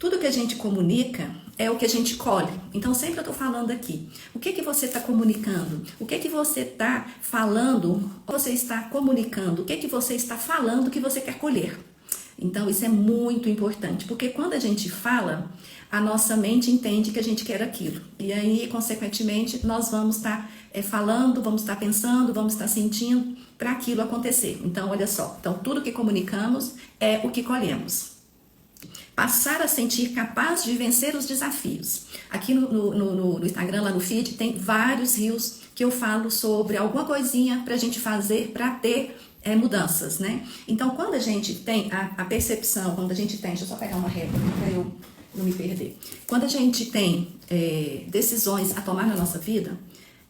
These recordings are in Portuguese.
Tudo que a gente comunica é o que a gente colhe. Então, sempre eu estou falando aqui. O que você está comunicando? O que você está falando? Você está comunicando? O que você está falando que você quer colher? Então, isso é muito importante, porque quando a gente fala, a nossa mente entende que a gente quer aquilo. E aí, consequentemente, nós vamos estar falando, vamos estar pensando, vamos estar sentindo para aquilo acontecer. Então, olha só. Então, tudo que comunicamos é o que colhemos. Passar a sentir capaz de vencer os desafios. Aqui no Instagram, lá no feed, tem vários reels que eu falo sobre alguma coisinha para a gente fazer para ter mudanças, né? Então, quando a gente tem a percepção, quando a gente tem, deixa eu só pegar uma régua para eu não me perder. Quando a gente tem decisões a tomar na nossa vida,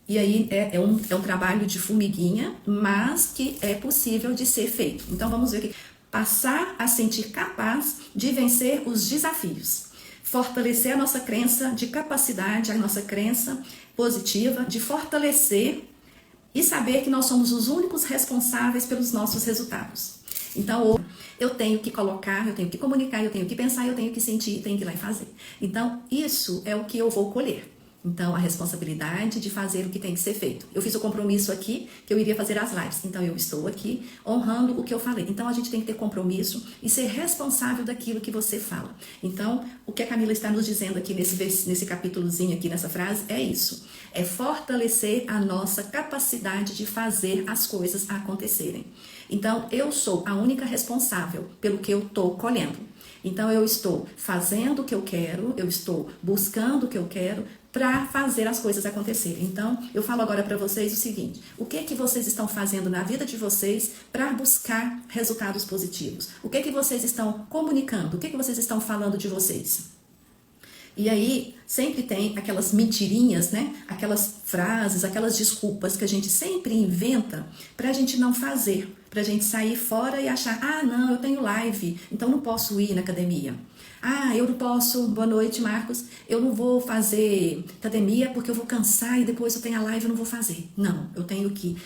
e aí é um trabalho de formiguinha, mas que é possível de ser feito. Então, vamos ver aqui. Passar a sentir capaz de vencer os desafios. Fortalecer a nossa crença de capacidade, a nossa crença positiva, de fortalecer e saber que nós somos os únicos responsáveis pelos nossos resultados. Então, eu tenho que colocar, eu tenho que comunicar, eu tenho que pensar, eu tenho que sentir, eu tenho que ir lá e fazer. Então, isso é o que eu vou colher. Então, a responsabilidade de fazer o que tem que ser feito. Eu fiz o compromisso aqui que eu iria fazer as lives. Então, eu estou aqui honrando o que eu falei. Então, a gente tem que ter compromisso e ser responsável daquilo que você fala. Então, o que a Camila está nos dizendo aqui nesse capítulozinho aqui, nessa frase, é isso. É fortalecer a nossa capacidade de fazer as coisas acontecerem. Então, eu sou a única responsável pelo que eu estou colhendo. Então, eu estou fazendo o que eu quero, eu estou buscando o que eu quero para fazer as coisas acontecerem. Então, eu falo agora para vocês o seguinte: o que vocês estão fazendo na vida de vocês para buscar resultados positivos? O que vocês estão comunicando? O que vocês estão falando de vocês? E aí, sempre tem aquelas mentirinhas, né? Aquelas frases, aquelas desculpas que a gente sempre inventa pra gente não fazer, pra gente sair fora e achar, não, eu tenho live, então não posso ir na academia. Eu não posso, boa noite, Marcos, eu não vou fazer academia porque eu vou cansar e depois eu tenho a live e não vou fazer. Não, eu tenho que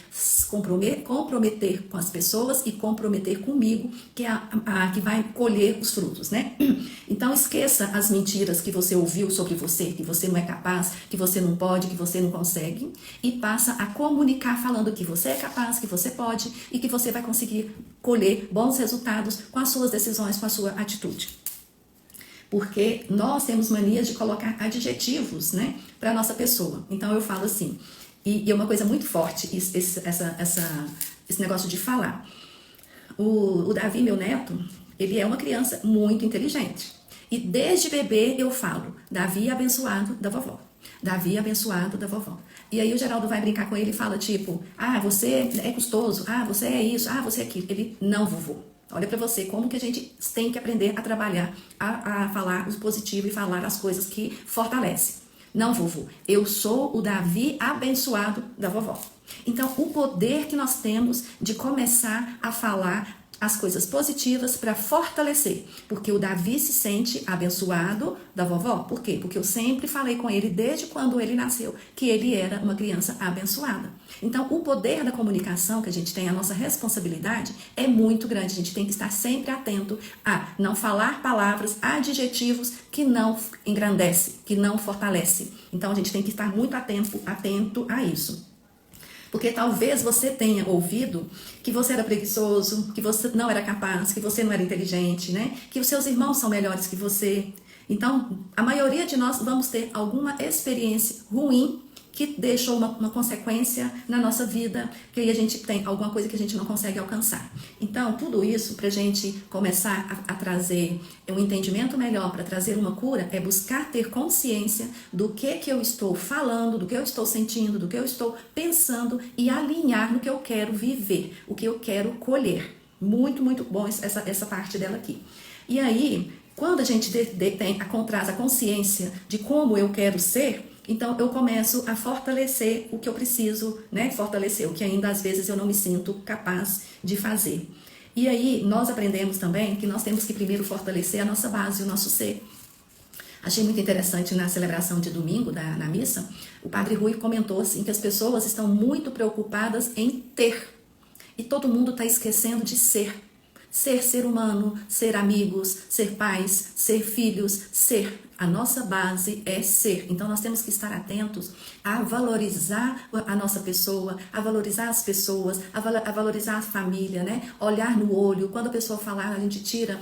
comprometer com as pessoas e comprometer comigo, que é a que vai colher os frutos, né? Então, esqueça as mentiras que você ouviu sobre você, que você não é capaz, que você não pode, que você não consegue, e passa a comunicar falando que você é capaz, que você pode e que você vai conseguir colher bons resultados com as suas decisões, com a sua atitude. Porque nós temos manias de colocar adjetivos, né, para a nossa pessoa. Então eu falo assim, e é uma coisa muito forte esse negócio de falar. O Davi, meu neto, ele é uma criança muito inteligente. E desde bebê eu falo, Davi abençoado da vovó. Davi abençoado da vovó. E aí o Geraldo vai brincar com ele e fala tipo, você é custoso, você é isso, você é aquilo. Ele, não, vovô. Olha pra você como que a gente tem que aprender a trabalhar, a falar o positivo e falar as coisas que fortalecem. Não, vovô, eu sou o Davi abençoado da vovó. Então, o poder que nós temos de começar a falar as coisas positivas para fortalecer. Porque o Davi se sente abençoado da vovó. Por quê? Porque eu sempre falei com ele desde quando ele nasceu que ele era uma criança abençoada. Então, o poder da comunicação que a gente tem, a nossa responsabilidade é muito grande. A gente tem que estar sempre atento a não falar palavras, adjetivos que não engrandecem, que não fortalecem. Então, a gente tem que estar muito atento a isso. Porque talvez você tenha ouvido que você era preguiçoso, que você não era capaz, que você não era inteligente, né? Que os seus irmãos são melhores que você. Então, a maioria de nós vamos ter alguma experiência ruim que deixou uma consequência na nossa vida, que aí a gente tem alguma coisa que a gente não consegue alcançar. Então, tudo isso para a gente começar a trazer um entendimento melhor, para trazer uma cura, é buscar ter consciência do que eu estou falando, do que eu estou sentindo, do que eu estou pensando e alinhar no que eu quero viver, o que eu quero colher. Muito, muito bom essa parte dela aqui. E aí, quando a gente traz a consciência de como eu quero ser, então eu começo a fortalecer o que eu preciso, né? Fortalecer o que ainda às vezes eu não me sinto capaz de fazer. E aí nós aprendemos também que nós temos que primeiro fortalecer a nossa base, o nosso ser. Achei muito interessante na celebração de domingo, na missa, o Padre Rui comentou assim que as pessoas estão muito preocupadas em ter. E todo mundo está esquecendo de ser. ser humano, ser amigos, ser pais, ser filhos, ser. A nossa base é ser. Então nós temos que estar atentos a valorizar a nossa pessoa, a valorizar as pessoas, a valorizar a família, né? Olhar no olho. Quando a pessoa falar, a gente tira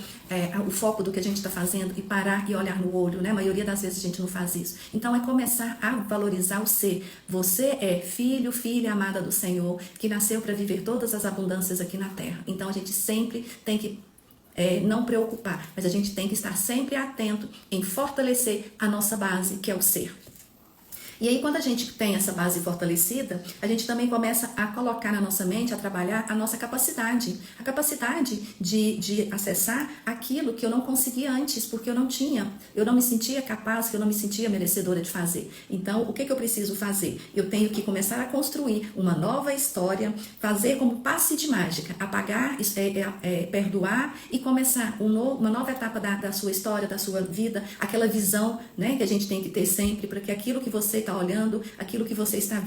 o foco do que a gente está fazendo e parar e olhar no olho, né? A maioria das vezes a gente não faz isso. Então é começar a valorizar o ser. Você é filho, filha amada do Senhor, que nasceu para viver todas as abundâncias aqui na terra. Então a gente sempre tem que não preocupar, mas a gente tem que estar sempre atento em fortalecer a nossa base, que é o ser. E aí, quando a gente tem essa base fortalecida, a gente também começa a colocar na nossa mente, a trabalhar a nossa capacidade. A capacidade de acessar aquilo que eu não conseguia antes, porque eu não me sentia capaz, que eu não me sentia merecedora de fazer. Então, o que eu preciso fazer? Eu tenho que começar a construir uma nova história, fazer como passe de mágica, apagar, perdoar e começar uma nova etapa da sua história, da sua vida, aquela visão, né, que a gente tem que ter sempre, para que aquilo que você está olhando, aquilo que você está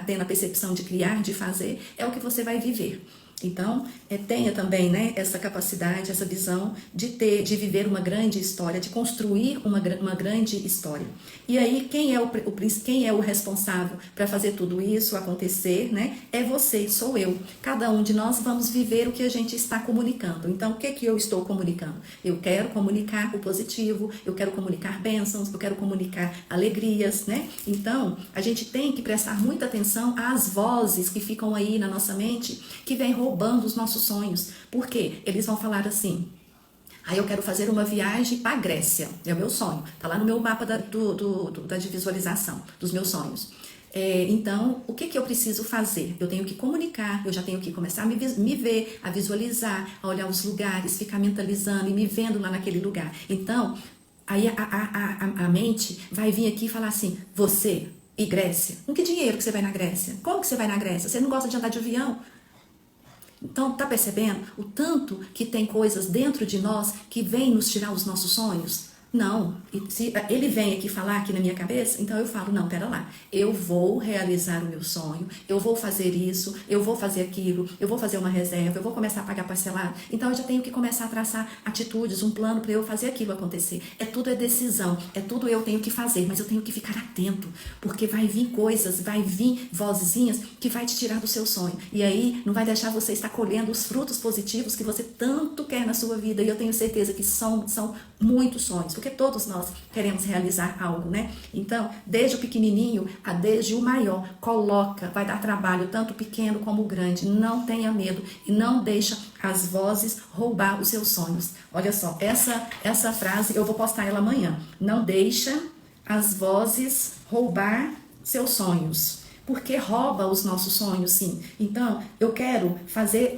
tendo a percepção de criar, de fazer, é o que você vai viver. Então, tenha também, né, essa capacidade, essa visão de viver uma grande história, de construir uma grande história. E aí, quem é o responsável para fazer tudo isso acontecer, né? É você, sou eu. Cada um de nós vamos viver o que a gente está comunicando. Então, o que eu estou comunicando? Eu quero comunicar o positivo, eu quero comunicar bênçãos, eu quero comunicar alegrias, né? Então, a gente tem que prestar muita atenção às vozes que ficam aí na nossa mente, que vêm roubando os nossos sonhos. Por quê? Eles vão falar assim: eu quero fazer uma viagem para a Grécia, é o meu sonho, tá lá no meu mapa de visualização dos meus sonhos. Então, o que eu preciso fazer? Eu tenho que comunicar, eu já tenho que começar a me ver, a visualizar, a olhar os lugares, ficar mentalizando e me vendo lá naquele lugar. Então, aí a mente vai vir aqui e falar assim: você, e Grécia? Com que dinheiro que você vai na Grécia? Como que você vai na Grécia? Você não gosta de andar de avião? Então, tá percebendo o tanto que tem coisas dentro de nós que vêm nos tirar os nossos sonhos? Não, e se ele vem aqui falar aqui na minha cabeça, então eu falo: não, pera lá, eu vou realizar o meu sonho, eu vou fazer isso, eu vou fazer aquilo, eu vou fazer uma reserva, eu vou começar a pagar parcelado. Então eu já tenho que começar a traçar atitudes, um plano para eu fazer aquilo acontecer. Tudo é decisão, tudo eu tenho que fazer, mas eu tenho que ficar atento, porque vai vir coisas, vai vir vozinhas que vai te tirar do seu sonho. E aí não vai deixar você estar colhendo os frutos positivos que você tanto quer na sua vida. E eu tenho certeza que são muitos sonhos, porque todos nós queremos realizar algo, né? Então, desde o pequenininho a desde o maior, vai dar trabalho, tanto o pequeno como o grande. Não tenha medo e não deixa as vozes roubar os seus sonhos. Olha só, essa frase eu vou postar ela amanhã. Não deixa as vozes roubar seus sonhos. Porque rouba os nossos sonhos, sim. Então, eu quero fazer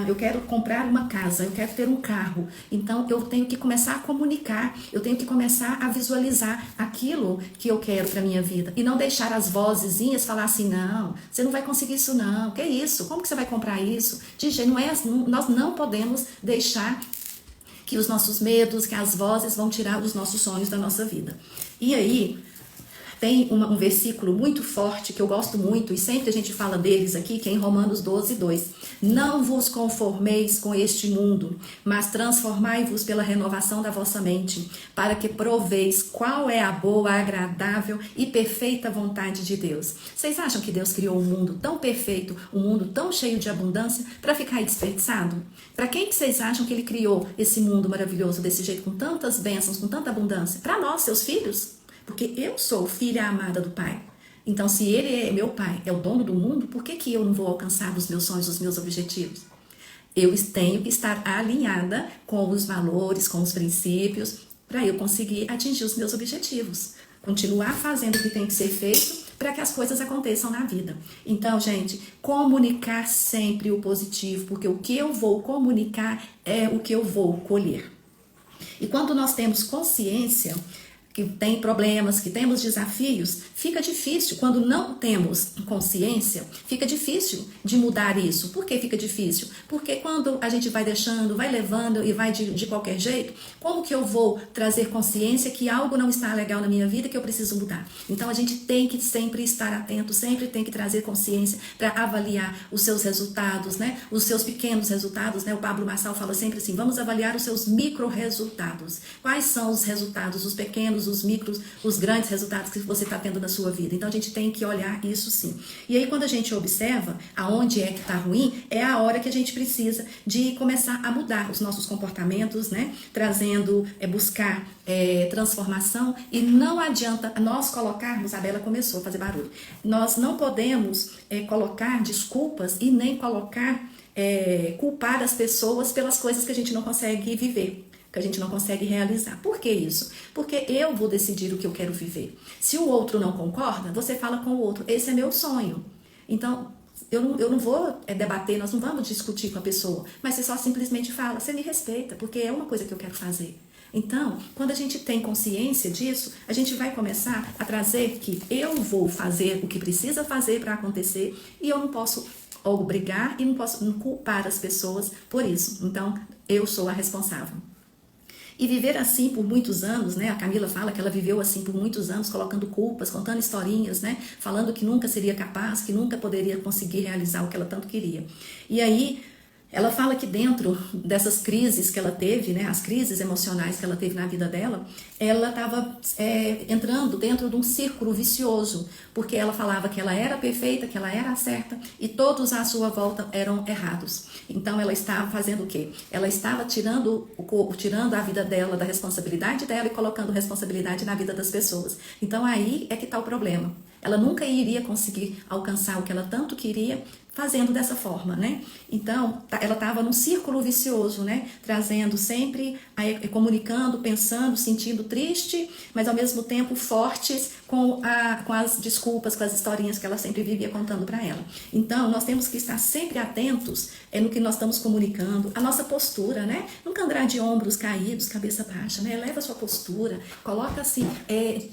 eu quero comprar uma casa, eu quero ter um carro. Então, eu tenho que começar a comunicar, eu tenho que começar a visualizar aquilo que eu quero para minha vida. E não deixar as vozezinhas falar assim: não, você não vai conseguir isso não, que isso? Como que você vai comprar isso? Gente, nós não podemos deixar que os nossos medos, que as vozes vão tirar os nossos sonhos da nossa vida. E aí, tem um versículo muito forte que eu gosto muito e sempre a gente fala deles aqui, que é em Romanos 12:2. Não vos conformeis com este mundo, mas transformai-vos pela renovação da vossa mente, para que proveis qual é a boa, agradável e perfeita vontade de Deus. Vocês acham que Deus criou um mundo tão perfeito, um mundo tão cheio de abundância, para ficar aí desperdiçado? Para quem que vocês acham que Ele criou esse mundo maravilhoso desse jeito, com tantas bênçãos, com tanta abundância? Para nós, seus filhos? Porque eu sou filha amada do Pai. Então, se Ele é meu Pai, é o dono do mundo, por que eu não vou alcançar os meus sonhos, os meus objetivos? Eu tenho que estar alinhada com os valores, com os princípios, para eu conseguir atingir os meus objetivos. Continuar fazendo o que tem que ser feito para que as coisas aconteçam na vida. Então, gente, comunicar sempre o positivo, porque o que eu vou comunicar é o que eu vou colher. E quando nós temos consciência que tem problemas, que temos desafios, fica difícil. Quando não temos consciência, fica difícil de mudar isso. Por que fica difícil? Porque quando a gente vai deixando, vai levando e vai de qualquer jeito, como que eu vou trazer consciência que algo não está legal na minha vida e que eu preciso mudar? Então a gente tem que sempre estar atento, sempre tem que trazer consciência para avaliar os seus resultados, né? Os seus pequenos resultados, né? O Pablo Marçal fala sempre assim, vamos avaliar os seus micro resultados. Quais são os resultados, os pequenos, os micros, os grandes resultados que você está tendo na sua vida? Então a gente tem que olhar isso sim. E aí quando a gente observa aonde é que está ruim, é a hora que a gente precisa de começar a mudar os nossos comportamentos, né? Trazendo, buscar transformação, e não adianta nós colocarmos, a Bela começou a fazer barulho, nós não podemos colocar desculpas e nem colocar, culpar as pessoas pelas coisas que a gente não consegue viver, que a gente não consegue realizar. Por que isso? Porque eu vou decidir o que eu quero viver. Se o outro não concorda, você fala com o outro, esse é meu sonho. Então, eu não vou debater, nós não vamos discutir com a pessoa, mas você só simplesmente fala, você me respeita, porque é uma coisa que eu quero fazer. Então, quando a gente tem consciência disso, a gente vai começar a trazer que eu vou fazer o que precisa fazer para acontecer e eu não posso obrigar e não posso culpar as pessoas por isso. Então, eu sou a responsável. E viver assim por muitos anos, né? A Camila fala que ela viveu assim por muitos anos, colocando culpas, contando historinhas, né? Falando que nunca seria capaz, que nunca poderia conseguir realizar o que ela tanto queria. E aí, ela fala que dentro dessas crises que ela teve, né, as crises emocionais que ela teve na vida dela, ela estava entrando dentro de um círculo vicioso, porque ela falava que ela era perfeita, que ela era certa e todos à sua volta eram errados. Então ela estava fazendo o quê? Ela estava tirando a vida dela da responsabilidade dela e colocando responsabilidade na vida das pessoas. Então aí é que está o problema. Ela nunca iria conseguir alcançar o que ela tanto queria fazendo dessa forma, né? Então, ela estava num círculo vicioso, né? Trazendo sempre, comunicando, pensando, sentindo triste, mas ao mesmo tempo fortes com as desculpas, com as historinhas que ela sempre vivia contando para ela. Então, nós temos que estar sempre atentos no que nós estamos comunicando, a nossa postura, né? Nunca andar de ombros caídos, cabeça baixa, né? Eleva a sua postura, coloca-se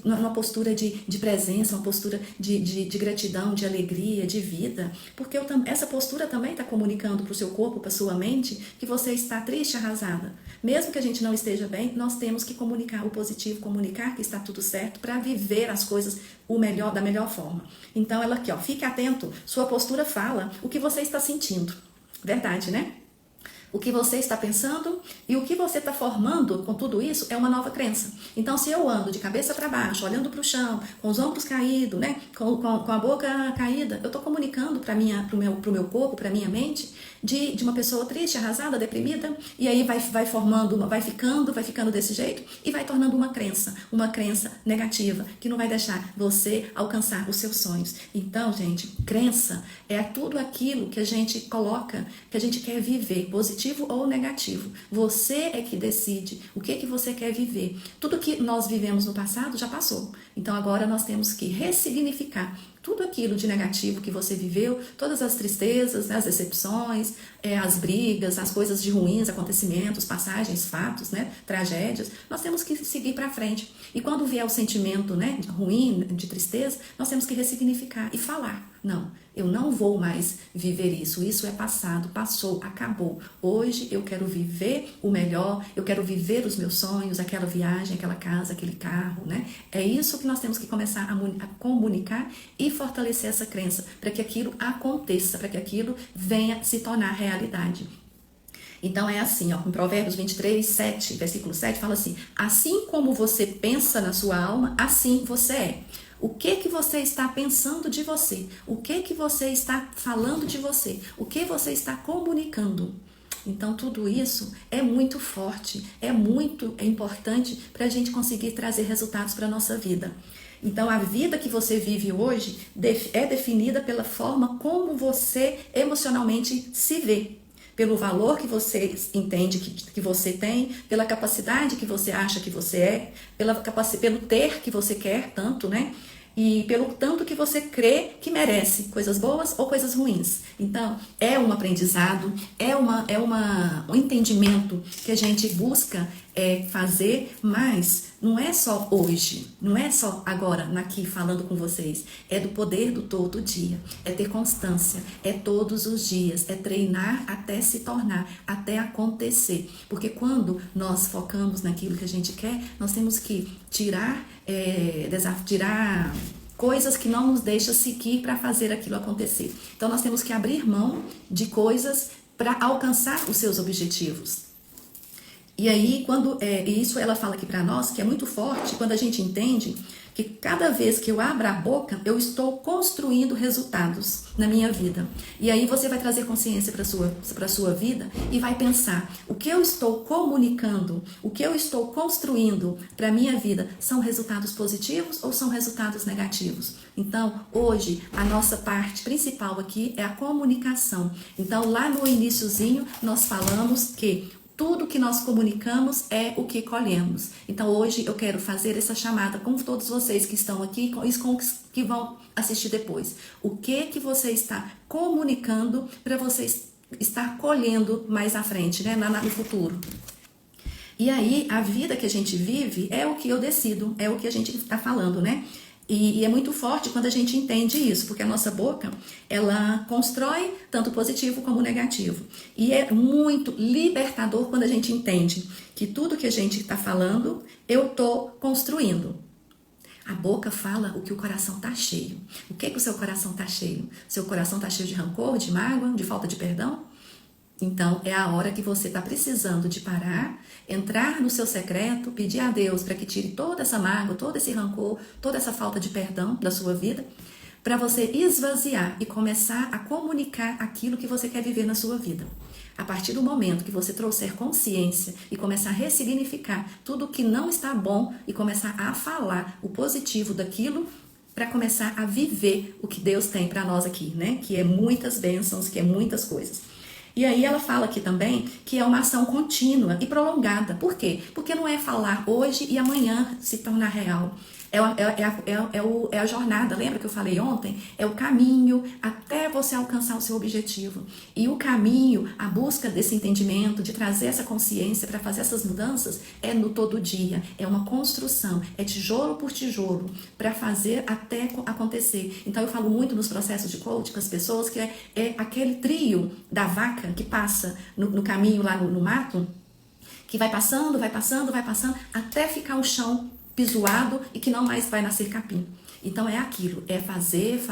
numa postura de presença, uma postura de gratidão, de alegria, de vida, porque essa postura também está comunicando para o seu corpo, para a sua mente, que você está triste, arrasada. Mesmo que a gente não esteja bem, nós temos que comunicar o positivo, comunicar que está tudo certo para viver as coisas da melhor forma. Então, ela aqui, ó, fique atento, sua postura fala o que você está sentindo. Verdade, né? O que você está pensando e o que você está formando com tudo isso é uma nova crença. Então, se eu ando de cabeça para baixo, olhando para o chão, com os ombros caídos, né, com a boca caída, eu estou comunicando para o meu corpo, para a minha mente, de uma pessoa triste, arrasada, deprimida, e aí vai formando, vai ficando desse jeito e vai tornando uma crença negativa, que não vai deixar você alcançar os seus sonhos. Então, gente, crença é tudo aquilo que a gente coloca, que a gente quer viver, positivo ou negativo. Você é que decide o que você quer viver. Tudo que nós vivemos no passado já passou. Então agora nós temos que ressignificar tudo aquilo de negativo que você viveu, todas as tristezas, as decepções, as brigas, as coisas de ruins, acontecimentos, passagens, fatos, né, tragédias, nós temos que seguir para frente. E quando vier o sentimento, né, ruim, de tristeza, nós temos que ressignificar e falar. Não, eu não vou mais viver isso. Isso é passado, passou, acabou. Hoje eu quero viver o melhor, eu quero viver os meus sonhos, aquela viagem, aquela casa, aquele carro, né? É isso que nós temos que começar a comunicar e fortalecer essa crença para que aquilo aconteça, para que aquilo venha se tornar realidade. Então é assim, ó, em Provérbios 23, 7, versículo 7, fala assim: assim como você pensa na sua alma, assim você é. O que você está pensando de você? O que você está falando de você? O que você está comunicando? Então tudo isso é muito forte, é muito importante para a gente conseguir trazer resultados para a nossa vida. Então a vida que você vive hoje é definida pela forma como você emocionalmente se vê. Pelo valor que você entende que você tem, pela capacidade que você acha que você é, pelo ter que você quer tanto, né? E pelo tanto que você crê que merece, coisas boas ou coisas ruins. Então, é um aprendizado, é um entendimento que a gente busca fazer, mas não é só hoje, não é só agora, aqui falando com vocês, é do poder do todo dia, é ter constância, é todos os dias, é treinar até se tornar, até acontecer, porque quando nós focamos naquilo que a gente quer, nós temos que tirar coisas que não nos deixam seguir para fazer aquilo acontecer. Então nós temos que abrir mão de coisas para alcançar os seus objetivos. E aí, isso ela fala aqui para nós, que é muito forte, quando a gente entende que cada vez que eu abro a boca, eu estou construindo resultados na minha vida. E aí você vai trazer consciência para a sua vida e vai pensar, o que eu estou comunicando, o que eu estou construindo para a minha vida, são resultados positivos ou são resultados negativos? Então, hoje, a nossa parte principal aqui é a comunicação. Então, lá no iniciozinho, nós falamos que tudo que nós comunicamos é o que colhemos. Então hoje eu quero fazer essa chamada com todos vocês que estão aqui e com os que vão assistir depois. O que você está comunicando para você estar colhendo mais à frente, né, no futuro? E aí a vida que a gente vive é o que eu decido, é o que a gente está falando, né? E é muito forte quando a gente entende isso, porque a nossa boca, ela constrói tanto positivo como negativo. E é muito libertador quando a gente entende que tudo que a gente está falando, eu estou construindo. A boca fala o que o coração está cheio. O que o seu coração está cheio? Seu coração está cheio de rancor, de mágoa, de falta de perdão? Então, é a hora que você está precisando de parar, entrar no seu secreto, pedir a Deus para que tire toda essa mágoa, todo esse rancor, toda essa falta de perdão da sua vida, para você esvaziar e começar a comunicar aquilo que você quer viver na sua vida. A partir do momento que você trouxer consciência e começar a ressignificar tudo que não está bom e começar a falar o positivo daquilo, para começar a viver o que Deus tem para nós aqui, né? Que é muitas bênçãos, que é muitas coisas. E aí ela fala aqui também que é uma ação contínua e prolongada. Por quê? Porque não é falar hoje e amanhã se tornar real. É a jornada, lembra que eu falei ontem? É o caminho até você alcançar o seu objetivo. E o caminho, a busca desse entendimento, de trazer essa consciência para fazer essas mudanças, é no todo dia. É uma construção, é tijolo por tijolo, para fazer até acontecer. Então eu falo muito nos processos de coaching com as pessoas que é aquele trio da vaca que passa no caminho lá no mato, que vai passando, até ficar o chão pisoado e que não mais vai nascer capim. Então é aquilo, é fazer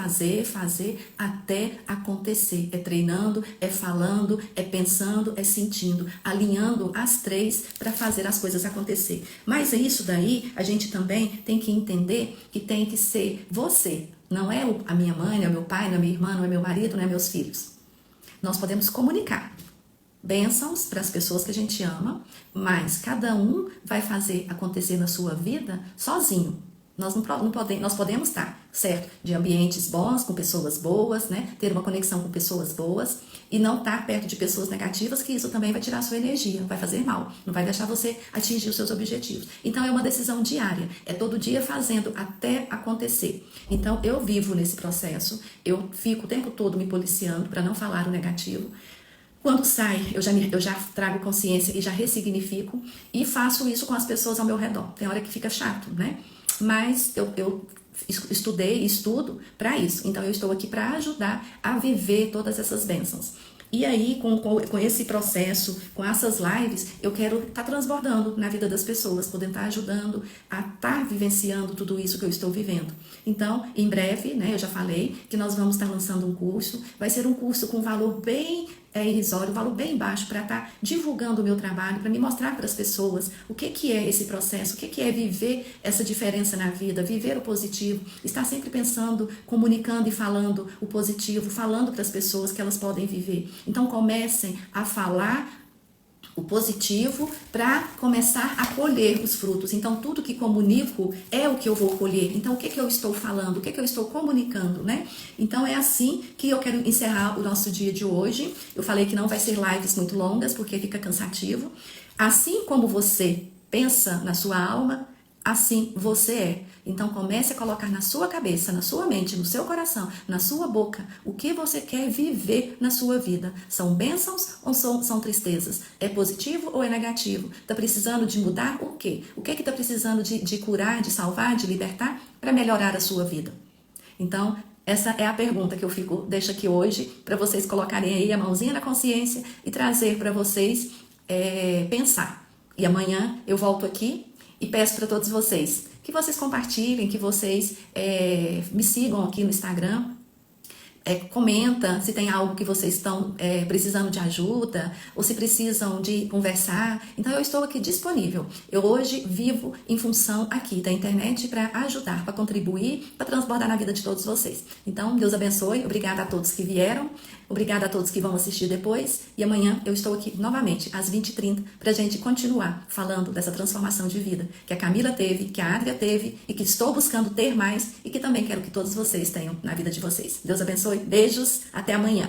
até acontecer. É treinando, é falando, é pensando, é sentindo, alinhando as três para fazer as coisas acontecer. Mas isso daí, a gente também tem que entender que tem que ser você. Não é a minha mãe, não é meu pai, não é minha irmã, não é meu marido, não é meus filhos. Nós podemos comunicar bênçãos para as pessoas que a gente ama, mas cada um vai fazer acontecer na sua vida sozinho. Nós podemos estar, certo, de ambientes bons, com pessoas boas, né? Ter uma conexão com pessoas boas e não estar perto de pessoas negativas, que isso também vai tirar a sua energia, vai fazer mal, não vai deixar você atingir os seus objetivos. Então é uma decisão diária, é todo dia fazendo até acontecer. Então eu vivo nesse processo, eu fico o tempo todo me policiando para não falar o negativo. Quando sai, eu já trago consciência e já ressignifico e faço isso com as pessoas ao meu redor. Tem hora que fica chato, né? Mas eu estudei e estudo para isso. Então eu estou aqui para ajudar a viver todas essas bênçãos. E aí, com esse processo, com essas lives, eu quero estar transbordando na vida das pessoas, poder estar ajudando a estar vivenciando tudo isso que eu estou vivendo. Então, em breve, né, eu já falei que nós vamos estar lançando um curso. Vai ser um curso com valor bem irrisório, um valor bem baixo, para estar divulgando o meu trabalho, para me mostrar para as pessoas o que é esse processo, o que é viver essa diferença na vida, viver o positivo, estar sempre pensando, comunicando e falando o positivo, falando para as pessoas que elas podem viver. Então comecem a falar o positivo para começar a colher os frutos. Então tudo que comunico é o que eu vou colher. Então o que eu estou falando, o que eu estou comunicando, né? Então é assim que eu quero encerrar o nosso dia de hoje. Eu falei que não vai ser lives muito longas porque fica cansativo. Assim como você pensa na sua alma, assim você é. Então comece a colocar na sua cabeça, na sua mente, no seu coração, na sua boca, o que você quer viver na sua vida. São bênçãos ou são tristezas? É positivo ou é negativo? Está precisando de mudar o quê? O que está precisando de curar, de salvar, de libertar para melhorar a sua vida? Então, essa é a pergunta que eu deixo aqui hoje para vocês colocarem aí a mãozinha na consciência e trazer para vocês pensar. E amanhã eu volto aqui e peço para todos vocês que vocês compartilhem, que vocês me sigam aqui no Instagram. Comenta se tem algo que vocês estão precisando de ajuda ou se precisam de conversar. Então eu estou aqui disponível. Eu hoje vivo em função aqui da internet para ajudar, para contribuir, para transbordar na vida de todos vocês. Então Deus abençoe, obrigada a todos que vieram, obrigada a todos que vão assistir depois e amanhã eu estou aqui novamente às 20h30 para a gente continuar falando dessa transformação de vida que a Camila teve, que a Adria teve e que estou buscando ter mais e que também quero que todos vocês tenham na vida de vocês. Deus abençoe. Beijos, até amanhã.